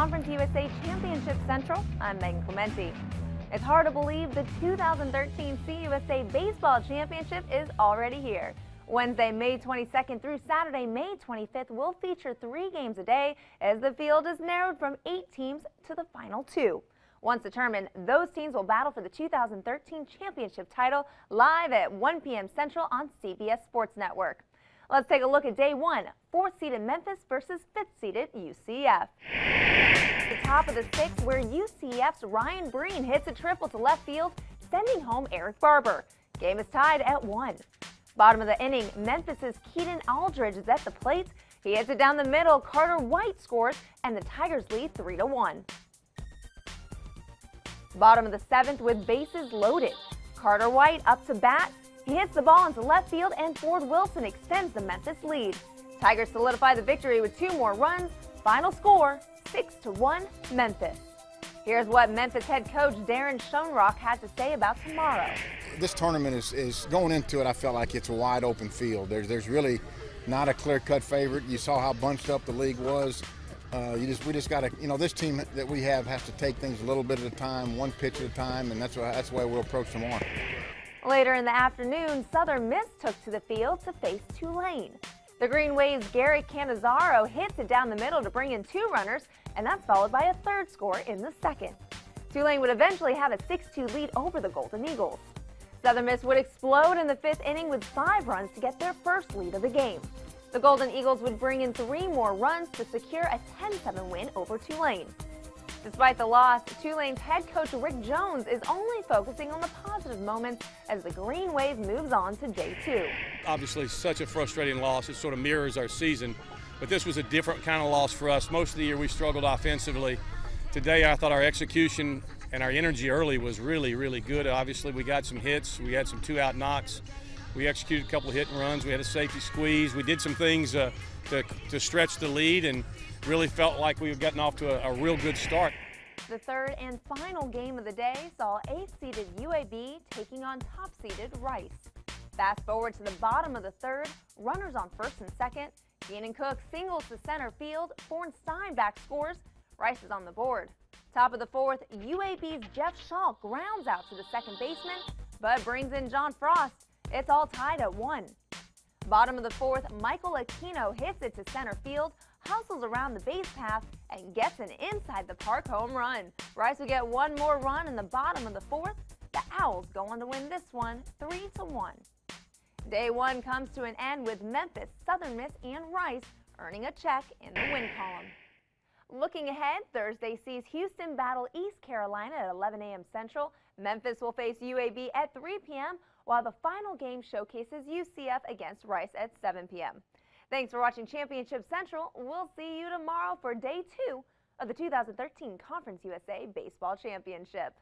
Conference USA Championship Central, I'm Megan Clementi. It's hard to believe the 2013 CUSA Baseball Championship is already here. Wednesday, May 22nd through Saturday, May 25th will feature 3 games a day as the field is narrowed from 8 teams to the final 2. Once determined, those teams will battle for the 2013 championship title live at 1 p.m. Central on CBS Sports Network. Let's take a look at day 1, 4th-seeded Memphis versus 5th-seeded UCF. The top of the 6th, where UCF's Ryan Breen hits a triple to left field, sending home Eric Barber. Game is tied at 1. Bottom of the inning, Memphis's Keaton Aldridge is at the plate. He hits it down the middle. Carter White scores, and the Tigers lead 3-1. Bottom of the 7th, with bases loaded, Carter White up to bat. He hits the ball into left field, and Ford Wilson extends the Memphis lead. Tigers solidify the victory with 2 more runs. Final score, 6-1 Memphis. Here's what Memphis head coach Darren Schoenrock had to say about tomorrow. This tournament is going into it, I felt like it's a wide open field. There's really not a clear-cut favorite. You saw how bunched up the league was. We just got to, this team that we have has to take things a little bit at a time, 1 pitch at a time, and that's the way we'll approach tomorrow. Later in the afternoon, Southern Miss took to the field to face Tulane. The Green Wave's Gary Cannizzaro hits it down the middle to bring in 2 runners, and that's followed by a 3rd score in the 2nd. Tulane would eventually have a 6-2 lead over the Golden Eagles. Southern Miss would explode in the 5th inning with 5 runs to get their first lead of the game. The Golden Eagles would bring in 3 more runs to secure a 10-7 win over Tulane. Despite the loss, Tulane's head coach Rick Jones is only focusing on the positive moments as the Green Wave moves on to day 2. Obviously, such a frustrating loss. It sort of mirrors our season, but this was a different kind of loss for us. Most of the year we struggled offensively. Today I thought our execution and our energy early was really, really good. Obviously, we got some hits. We had some 2-out knocks. We executed a couple of hit and runs. We had a safety squeeze. We did some things to stretch the lead and really felt like we were getting off to a real good start. The 3rd and final game of the day saw 8th-seeded UAB taking on top-seeded Rice. Fast forward to the bottom of the 3rd, runners on 1st and 2nd. Keenan Cook singles to center field. Thorne Steinbach scores. Rice is on the board. Top of the 4th, UAB's Jeff Shaw grounds out to the 2nd baseman, but brings in John Frost. It's all tied at 1. Bottom of the 4th, Michael Aquino hits it to center field, hustles around the base path, and gets an inside-the-park home run. Rice will get 1 more run in the bottom of the 4th. The Owls go on to win this one 3-1. Day 1 comes to an end with Memphis, Southern Miss, and Rice earning a check in the win column. Looking ahead, Thursday sees Houston battle East Carolina at 11 a.m. Central. Memphis will face UAB at 3 p.m., while the final game showcases UCF against Rice at 7 p.m. Thanks for watching Championship Central. We'll see you tomorrow for day 2 of the 2013 Conference USA Baseball Championship.